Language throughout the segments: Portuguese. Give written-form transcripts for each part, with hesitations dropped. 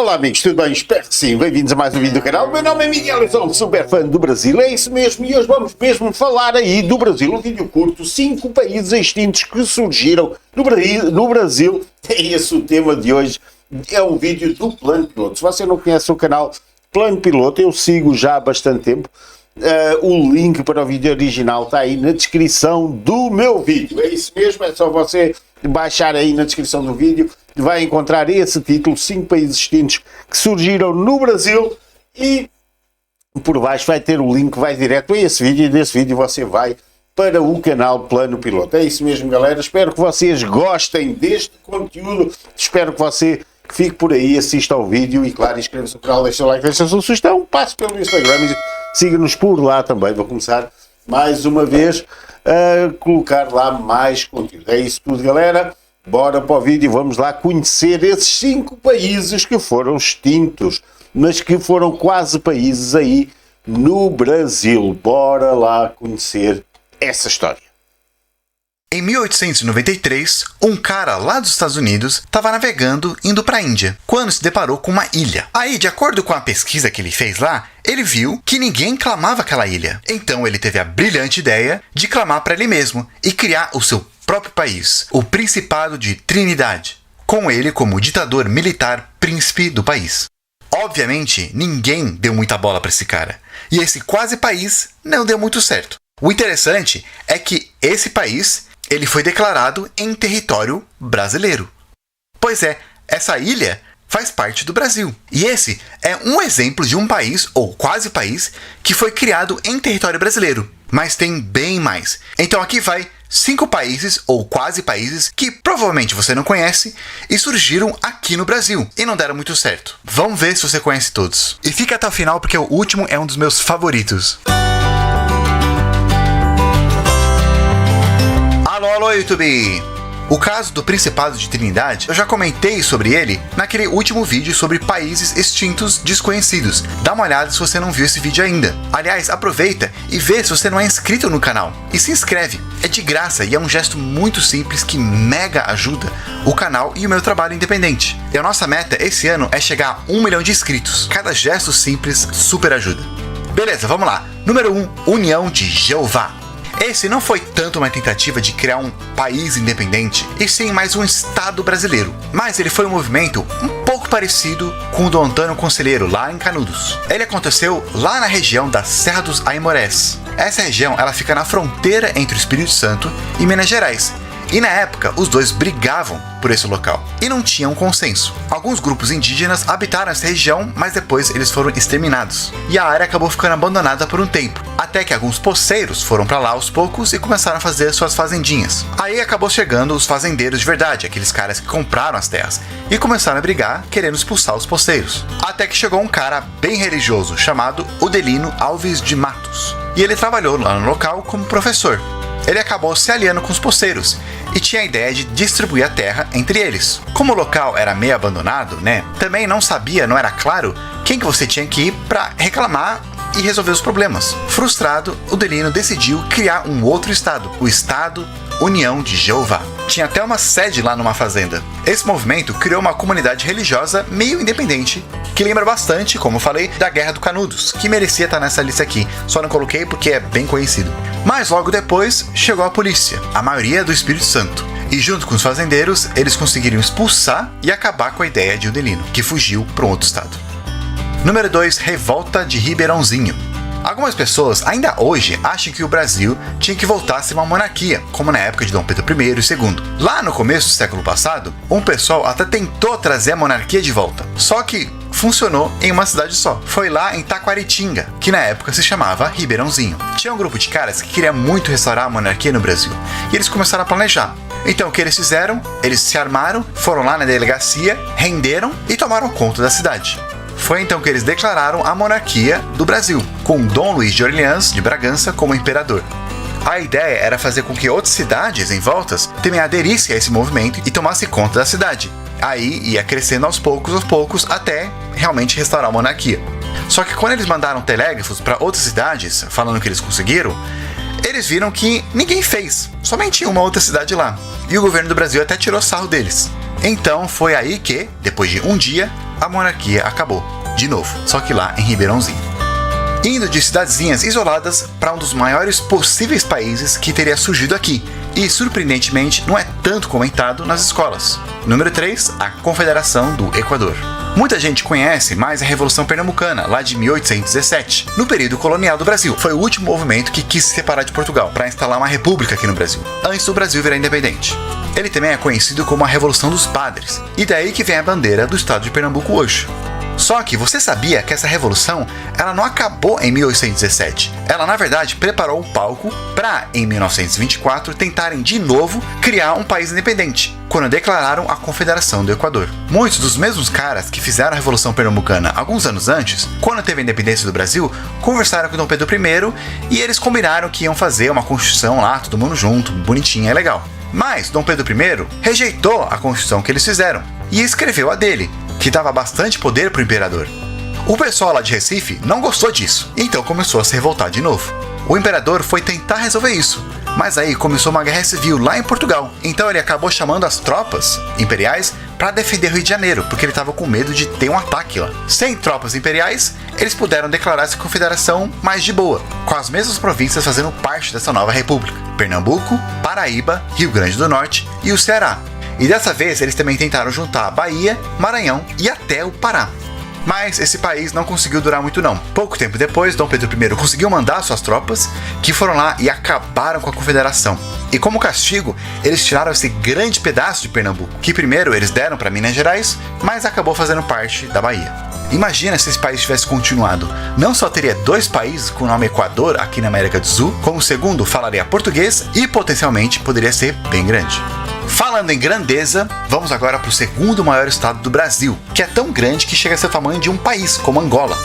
Olá amigos, tudo bem? Espero que sim. Bem-vindos a mais um vídeo do canal. O meu nome é Miguel, eu sou um super fã do Brasil. É isso mesmo, e hoje vamos mesmo falar aí do Brasil. Um vídeo curto, 5 países extintos que surgiram no Brasil. É esse o tema de hoje. É um vídeo do Plano Piloto. Se você não conhece o canal Plano Piloto, eu sigo já há bastante tempo. O link para o vídeo original está aí na descrição do meu vídeo. É isso mesmo, é só você baixar aí na descrição do vídeo. Vai encontrar esse título, 5 países extintos que surgiram no Brasil, e por baixo vai ter o link, vai direto a esse vídeo, e desse vídeo você vai para o canal Plano Piloto. É isso mesmo, galera. Espero que vocês gostem deste conteúdo. Espero que você fique por aí, assista ao vídeo e, claro, inscreva-se no canal, deixe o like, deixe a sua sugestão, passe pelo Instagram e siga-nos por lá também. Vou começar mais uma vez a colocar lá mais conteúdo. É isso tudo, galera. Bora para o vídeo e vamos lá conhecer esses 5 países que foram extintos, mas que foram quase países aí no Brasil. Bora lá conhecer essa história. Em 1893, um cara lá dos Estados Unidos estava navegando indo para a Índia, quando se deparou com uma ilha. Aí, de acordo com a pesquisa que ele fez lá, ele viu que ninguém clamava aquela ilha. Então ele teve a brilhante ideia de clamar para ele mesmo e criar o seu próprio país, o Principado de Trinidade, com ele como ditador militar príncipe do país. Obviamente, ninguém deu muita bola para esse cara, e esse quase país não deu muito certo. O interessante é que esse país ele foi declarado em território brasileiro. Pois é, essa ilha faz parte do Brasil. E esse é um exemplo de um país, ou quase país, que foi criado em território brasileiro. Mas tem bem mais. Então aqui vai 5 países, ou quase países, que provavelmente você não conhece e surgiram aqui no Brasil e não deram muito certo. Vamos ver se você conhece todos. E fica até o final porque o último é um dos meus favoritos. Alô, YouTube! O caso do Principado de Trinidade, eu já comentei sobre ele naquele último vídeo sobre países extintos desconhecidos. Dá uma olhada se você não viu esse vídeo ainda. Aliás, aproveita e vê se você não é inscrito no canal. E se inscreve, é de graça e é um gesto muito simples que mega ajuda o canal e o meu trabalho independente. E a nossa meta esse ano é chegar a 1 milhão de inscritos. Cada gesto simples super ajuda. Beleza, vamos lá. Número 1, União de Jeová. Esse não foi tanto uma tentativa de criar um país independente, e sim mais um estado brasileiro. Mas ele foi um movimento um pouco parecido com o do Antônio Conselheiro, lá em Canudos. Ele aconteceu lá na região da Serra dos Aimorés. Essa região ela fica na fronteira entre o Espírito Santo e Minas Gerais. E na época, os dois brigavam por esse local e não tinham consenso. Alguns grupos indígenas habitaram essa região, mas depois eles foram exterminados. E a área acabou ficando abandonada por um tempo, até que alguns poceiros foram para lá aos poucos e começaram a fazer suas fazendinhas. Aí acabou chegando os fazendeiros de verdade, aqueles caras que compraram as terras, e começaram a brigar, querendo expulsar os poceiros. Até que chegou um cara bem religioso, chamado Udelino Alves de Matos. E ele trabalhou lá no local como professor. Ele acabou se aliando com os poceiros e tinha a ideia de distribuir a terra entre eles. Como o local era meio abandonado, também não era claro quem que você tinha que ir para reclamar e resolver os problemas. Frustrado, o Udelino decidiu criar um outro estado, o Estado União de Jeová. Tinha até uma sede lá numa fazenda. Esse movimento criou uma comunidade religiosa meio independente, que lembra bastante, como eu falei, da Guerra do Canudos, que merecia estar nessa lista aqui, só não coloquei porque é bem conhecido. Mas logo depois chegou a polícia, a maioria do Espírito Santo. E junto com os fazendeiros, eles conseguiram expulsar e acabar com a ideia de Udelino, que fugiu para um outro estado. Número 2, Revolta de Ribeirãozinho. Algumas pessoas ainda hoje acham que o Brasil tinha que voltar a ser uma monarquia, como na época de Dom Pedro I e II. Lá no começo do século passado, um pessoal até tentou trazer a monarquia de volta, só que funcionou em uma cidade só. Foi lá em Taquaritinga, que na época se chamava Ribeirãozinho. Tinha um grupo de caras que queria muito restaurar a monarquia no Brasil, e eles começaram a planejar. Então o que eles fizeram? Eles se armaram, foram lá na delegacia, renderam e tomaram conta da cidade. Foi então que eles declararam a monarquia do Brasil, com Dom Luís de Orleans de Bragança como imperador. A ideia era fazer com que outras cidades em voltas também aderissem a esse movimento e tomassem conta da cidade. Aí ia crescendo aos poucos, até realmente restaurar a monarquia. Só que quando eles mandaram telégrafos para outras cidades, falando que eles conseguiram, eles viram que ninguém fez, somente uma outra cidade lá. E o governo do Brasil até tirou sarro deles. Então foi aí que, depois de um dia, a monarquia acabou. De novo, só que lá em Ribeirãozinho. Indo de cidadezinhas isoladas para um dos maiores possíveis países que teria surgido aqui, e surpreendentemente não é tanto comentado nas escolas. Número 3, a Confederação do Equador. Muita gente conhece mais a Revolução Pernambucana, lá de 1817, no período colonial do Brasil. Foi o último movimento que quis se separar de Portugal para instalar uma república aqui no Brasil, antes do Brasil virar independente. Ele também é conhecido como a Revolução dos Padres, e daí que vem a bandeira do estado de Pernambuco hoje. Só que você sabia que essa revolução ela não acabou em 1817. Ela, na verdade, preparou o palco para, em 1924, tentarem de novo criar um país independente, quando declararam a Confederação do Equador. Muitos dos mesmos caras que fizeram a Revolução Pernambucana alguns anos antes, quando teve a independência do Brasil, conversaram com Dom Pedro I e eles combinaram que iam fazer uma constituição lá, todo mundo junto, bonitinha, é legal. Mas Dom Pedro I rejeitou a constituição que eles fizeram e escreveu a dele, que dava bastante poder para o imperador. O pessoal lá de Recife não gostou disso, então começou a se revoltar de novo. O imperador foi tentar resolver isso, mas aí começou uma guerra civil lá em Portugal. Então ele acabou chamando as tropas imperiais para defender o Rio de Janeiro, porque ele estava com medo de ter um ataque lá. Sem tropas imperiais, eles puderam declarar essa confederação mais de boa, com as mesmas províncias fazendo parte dessa nova república: Pernambuco, Paraíba, Rio Grande do Norte e o Ceará. E dessa vez eles também tentaram juntar a Bahia, Maranhão e até o Pará. Mas esse país não conseguiu durar muito não. Pouco tempo depois, Dom Pedro I conseguiu mandar suas tropas, que foram lá e acabaram com a confederação. E como castigo, eles tiraram esse grande pedaço de Pernambuco, que primeiro eles deram para Minas Gerais, mas acabou fazendo parte da Bahia. Imagina se esse país tivesse continuado. Não só teria 2 países com o nome Equador aqui na América do Sul, como o segundo falaria português e potencialmente poderia ser bem grande. Falando em grandeza, vamos agora para o segundo maior estado do Brasil, que é tão grande que chega a ser o tamanho de um país, como Angola,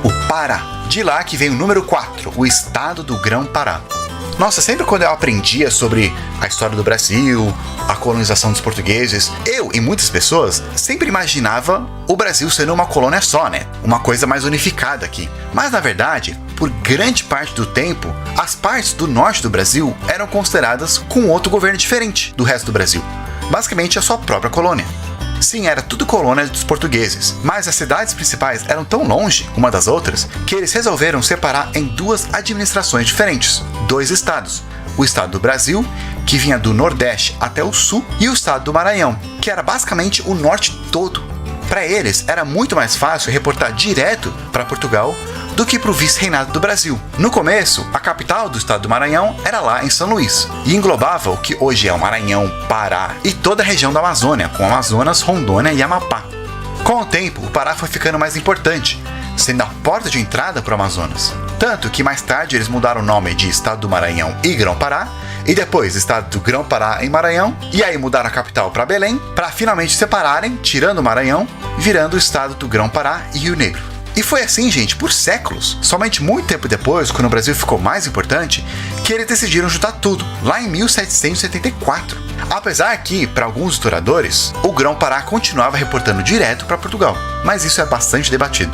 o Pará. De lá que vem o número 4, o estado do Grão-Pará. Nossa, sempre quando eu aprendia sobre a história do Brasil, a colonização dos portugueses, eu e muitas pessoas sempre imaginava o Brasil sendo uma colônia só, né? Uma coisa mais unificada aqui. Mas na verdade, por grande parte do tempo, as partes do norte do Brasil eram consideradas com outro governo diferente do resto do Brasil. Basicamente a sua própria colônia. Sim, era tudo colônia dos portugueses, mas as cidades principais eram tão longe uma das outras que eles resolveram separar em 2 administrações diferentes, 2 estados. O estado do Brasil, que vinha do Nordeste até o Sul, e o estado do Maranhão, que era basicamente o norte todo. Para eles, era muito mais fácil reportar direto para Portugal do que para o vice-reinado do Brasil. No começo, a capital do estado do Maranhão era lá em São Luís, e englobava o que hoje é o Maranhão, Pará e toda a região da Amazônia, com Amazonas, Rondônia e Amapá. Com o tempo, o Pará foi ficando mais importante, sendo a porta de entrada para o Amazonas. Tanto que mais tarde eles mudaram o nome de Estado do Maranhão e Grão-Pará, e depois Estado do Grão-Pará em Maranhão, e aí mudaram a capital para Belém, para finalmente separarem, tirando o Maranhão, virando o Estado do Grão-Pará e Rio Negro. E foi assim, gente, por séculos. Somente muito tempo depois, quando o Brasil ficou mais importante, que eles decidiram juntar tudo, lá em 1774. Apesar que, para alguns historiadores, o Grão-Pará continuava reportando direto para Portugal, mas isso é bastante debatido.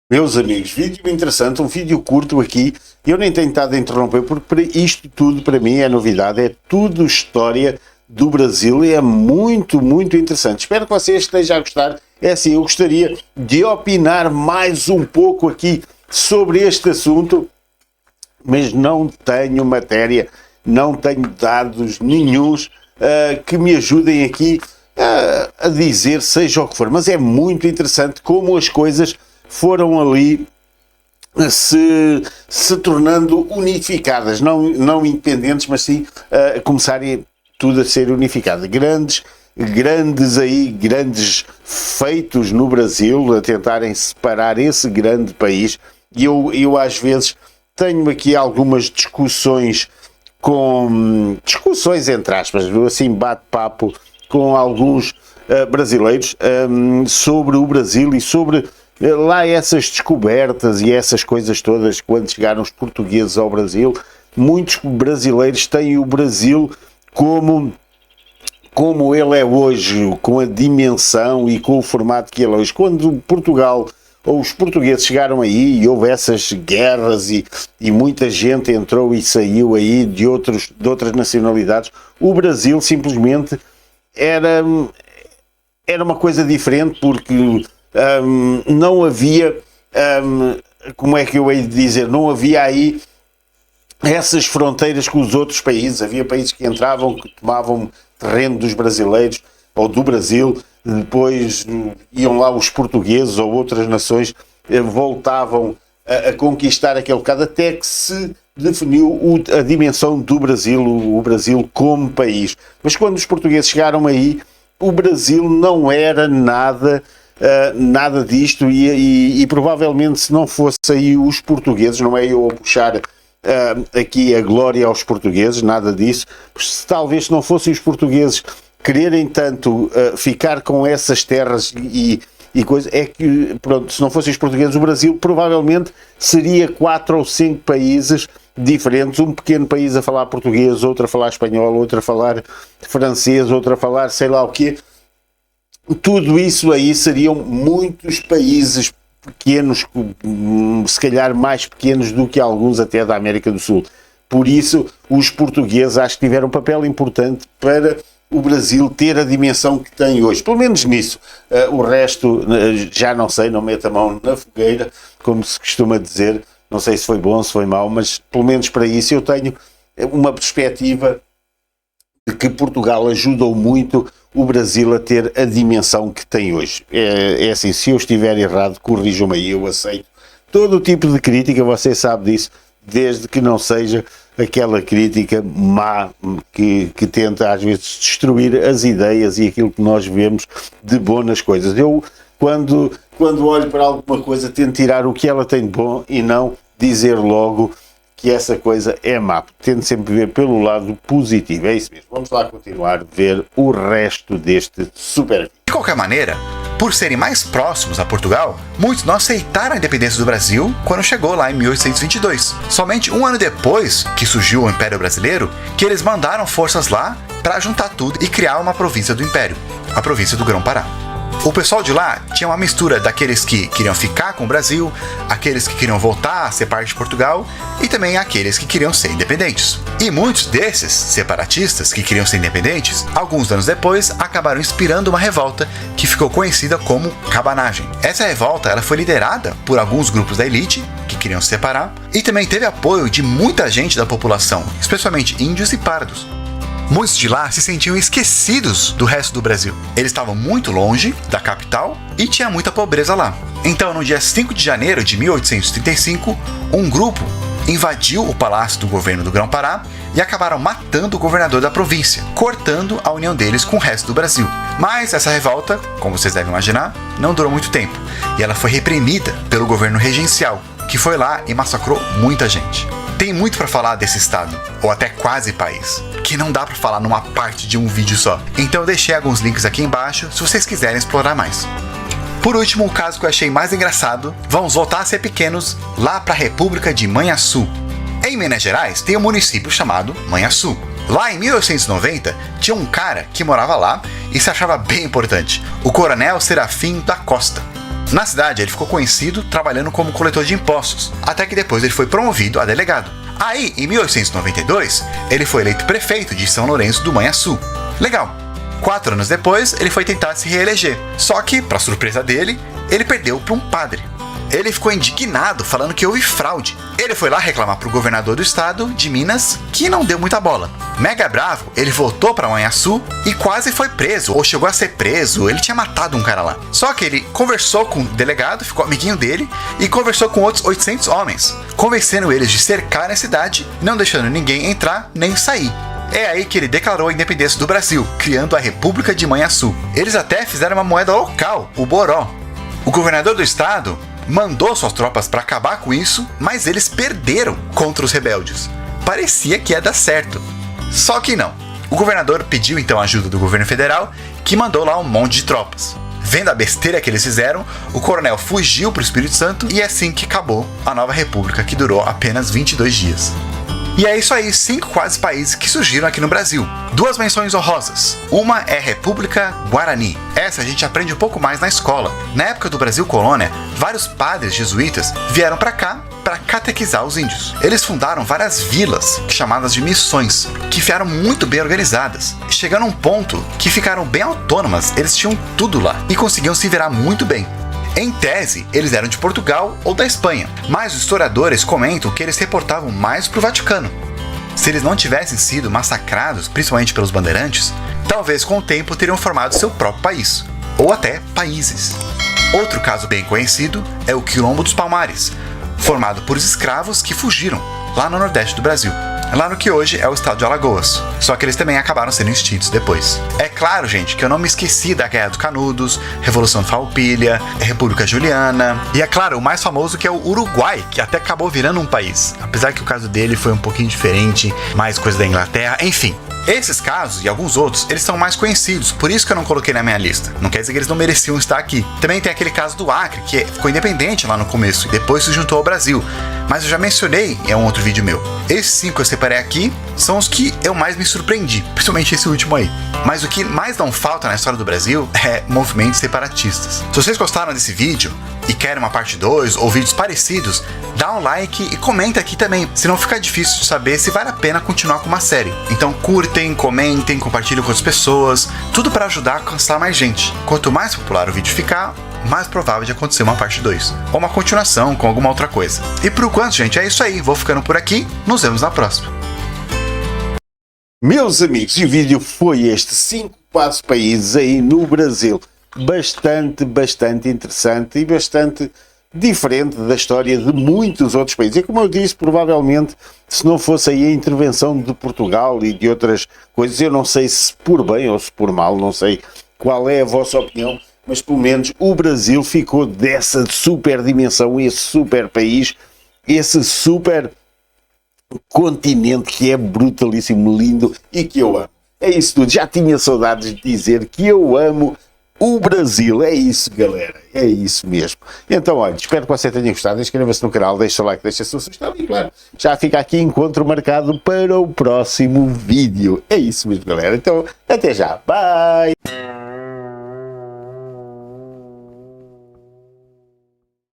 Meus amigos, vídeo interessante, um vídeo curto aqui. Eu nem tenho estado a interromper, porque isto tudo para mim é novidade, é tudo história do Brasil e é muito, muito interessante. Espero que vocês estejam a gostar. É assim, eu gostaria de opinar mais um pouco aqui sobre este assunto, mas não tenho matéria, não tenho dados nenhuns que me ajudem aqui a dizer seja o que for. Mas é muito interessante como as coisas foram ali se tornando unificadas, não independentes, mas sim começarem tudo a ser unificado. Grandes feitos no Brasil a tentarem separar esse grande país, e eu às vezes tenho aqui algumas discussões entre aspas, assim, bate-papo com alguns brasileiros sobre o Brasil e sobre lá essas descobertas e essas coisas todas. Quando chegaram os portugueses ao Brasil, muitos brasileiros têm o Brasil como ele é hoje, com a dimensão e com o formato que ele é hoje. Quando Portugal ou os portugueses chegaram aí e houve essas guerras e muita gente entrou e saiu aí de outras nacionalidades, o Brasil simplesmente era uma coisa diferente porque não havia, como é que eu hei de dizer, não havia aí essas fronteiras com os outros países. Havia países que entravam, que tomavam terreno dos brasileiros ou do Brasil, depois iam lá os portugueses ou outras nações, voltavam a conquistar aquele bocado, até que se definiu a dimensão do Brasil, o Brasil como país. Mas quando os portugueses chegaram aí, o Brasil não era nada disto e provavelmente se não fosse aí os portugueses, não é eu a puxar aqui a glória aos portugueses, nada disso, talvez se não fossem os portugueses quererem tanto ficar com essas terras e coisa, é que, pronto, se não fossem os portugueses, o Brasil provavelmente seria 4 ou 5 países diferentes, um pequeno país a falar português, outro a falar espanhol, outro a falar francês, outro a falar sei lá o quê. Tudo isso aí seriam muitos países pequenos, se calhar mais pequenos do que alguns até da América do Sul. Por isso, os portugueses acho que tiveram um papel importante para o Brasil ter a dimensão que tem hoje, pelo menos nisso. O resto, já não sei, não meto a mão na fogueira, como se costuma dizer, não sei se foi bom, se foi mau, mas pelo menos para isso eu tenho uma perspectiva de que Portugal ajudou muito o Brasil a ter a dimensão que tem hoje. É assim, se eu estiver errado, corrijam-me aí, eu aceito todo o tipo de crítica, você sabe disso, desde que não seja aquela crítica má que tenta às vezes destruir as ideias e aquilo que nós vemos de bom nas coisas. Eu, quando olho para alguma coisa, tento tirar o que ela tem de bom e não dizer logo que essa coisa é má. Tento sempre ver pelo lado positivo. É isso mesmo. Vamos lá continuar a ver o resto deste super vídeo. De qualquer maneira, por serem mais próximos a Portugal, muitos não aceitaram a independência do Brasil quando chegou lá em 1822. Somente um ano depois que surgiu o Império Brasileiro, que eles mandaram forças lá para juntar tudo e criar uma província do Império, a província do Grão-Pará. O pessoal de lá tinha uma mistura daqueles que queriam ficar com o Brasil, aqueles que queriam voltar a ser parte de Portugal e também aqueles que queriam ser independentes. E muitos desses separatistas que queriam ser independentes, alguns anos depois, acabaram inspirando uma revolta que ficou conhecida como Cabanagem. Essa revolta ela foi liderada por alguns grupos da elite que queriam se separar e também teve apoio de muita gente da população, especialmente índios e pardos. Muitos de lá se sentiam esquecidos do resto do Brasil. Eles estavam muito longe da capital e tinha muita pobreza lá. Então, no dia 5 de janeiro de 1835, um grupo invadiu o palácio do governo do Grão-Pará e acabaram matando o governador da província, cortando a união deles com o resto do Brasil. Mas essa revolta, como vocês devem imaginar, não durou muito tempo e ela foi reprimida pelo governo regencial, que foi lá e massacrou muita gente. Tem muito para falar desse estado, ou até quase país, que não dá para falar numa parte de um vídeo só. Então eu deixei alguns links aqui embaixo se vocês quiserem explorar mais. Por último, o caso que eu achei mais engraçado, vamos voltar a ser pequenos lá para a República de Manhuaçu. Em Minas Gerais tem um município chamado Manhuaçu. Lá em 1890 tinha um cara que morava lá e se achava bem importante, o Coronel Serafim da Costa. Na cidade, ele ficou conhecido trabalhando como coletor de impostos, até que depois ele foi promovido a delegado. Aí, em 1892, ele foi eleito prefeito de São Lourenço do Manhuaçu. Legal. 4 anos depois, ele foi tentar se reeleger. Só que, para surpresa dele, ele perdeu para um padre. Ele ficou indignado, falando que houve fraude. Ele foi lá reclamar para o governador do estado de Minas, que não deu muita bola. Mega bravo, ele voltou para Manhuaçu e quase foi preso, ou chegou a ser preso. Ele tinha matado um cara lá. Só que ele conversou com o delegado, ficou amiguinho dele, e conversou com outros 800 homens, convencendo eles de cercar a cidade, não deixando ninguém entrar nem sair. É aí que ele declarou a independência do Brasil, criando a República de Manhuaçu. Eles até fizeram uma moeda local, o boró. O governador do estado mandou suas tropas para acabar com isso, mas eles perderam contra os rebeldes. Parecia que ia dar certo. Só que não. O governador pediu então a ajuda do governo federal, que mandou lá um monte de tropas. Vendo a besteira que eles fizeram, o coronel fugiu para o Espírito Santo e é assim que acabou a nova república, que durou apenas 22 dias. E é isso aí, 5 quase países que surgiram aqui no Brasil. 2 menções honrosas. Uma é a República Guarani. Essa a gente aprende um pouco mais na escola. Na época do Brasil colônia, vários padres jesuítas vieram para cá para catequizar os índios. Eles fundaram várias vilas, chamadas de missões, que ficaram muito bem organizadas, chegando a um ponto que ficaram bem autônomas, eles tinham tudo lá e conseguiam se virar muito bem. Em tese, eles eram de Portugal ou da Espanha, mas os historiadores comentam que eles reportavam mais para o Vaticano. Se eles não tivessem sido massacrados, principalmente pelos bandeirantes, talvez com o tempo teriam formado seu próprio país, ou até países. Outro caso bem conhecido é o Quilombo dos Palmares, formado por escravos que fugiram lá no Nordeste do Brasil, lá no que hoje é o estado de Alagoas. Só que eles também acabaram sendo extintos depois. É claro, gente, que eu não me esqueci da Guerra dos Canudos, Revolução Farroupilha, República Juliana, e é claro, o mais famoso que é o Uruguai, que até acabou virando um país, apesar que o caso dele foi um pouquinho diferente, mais coisa da Inglaterra, enfim. Esses casos e alguns outros, eles são mais conhecidos, por isso que eu não coloquei na minha lista. Não quer dizer que eles não mereciam estar aqui. Também tem aquele caso do Acre, que ficou independente lá no começo e depois se juntou ao Brasil. Mas eu já mencionei em um outro vídeo meu. Esses 5 que eu separei aqui são os que eu mais me surpreendi, principalmente esse último aí. Mas o que mais não falta na história do Brasil é movimentos separatistas. Se vocês gostaram desse vídeo e querem uma parte 2 ou vídeos parecidos, dá um like e comenta aqui também, senão fica difícil de saber se vale a pena continuar com uma série. Então curtem, comentem, compartilhem com outras pessoas, tudo para ajudar a alcançar mais gente. Quanto mais popular o vídeo ficar, mais provável de acontecer uma parte 2, ou uma continuação com alguma outra coisa. E por enquanto, gente, é isso aí. Vou ficando por aqui, nos vemos na próxima. Meus amigos, e o vídeo foi este, 5 quase países aí no Brasil. Bastante interessante e bastante diferente da história de muitos outros países. E como eu disse, provavelmente, se não fosse aí a intervenção de Portugal e de outras coisas, eu não sei se por bem ou se por mal, não sei qual é a vossa opinião, mas pelo menos o Brasil ficou dessa super dimensão, esse super país, esse super continente que é brutalíssimo, lindo e que eu amo. É isso tudo. Já tinha saudades de dizer que eu amo o Brasil. É isso, galera. É isso mesmo. Então, olha, espero que você tenha gostado. Inscreva-se no canal, deixa o like, deixa a sua sugestão e, claro, já fica aqui encontro marcado para o próximo vídeo. É isso mesmo, galera. Então, até já. Bye!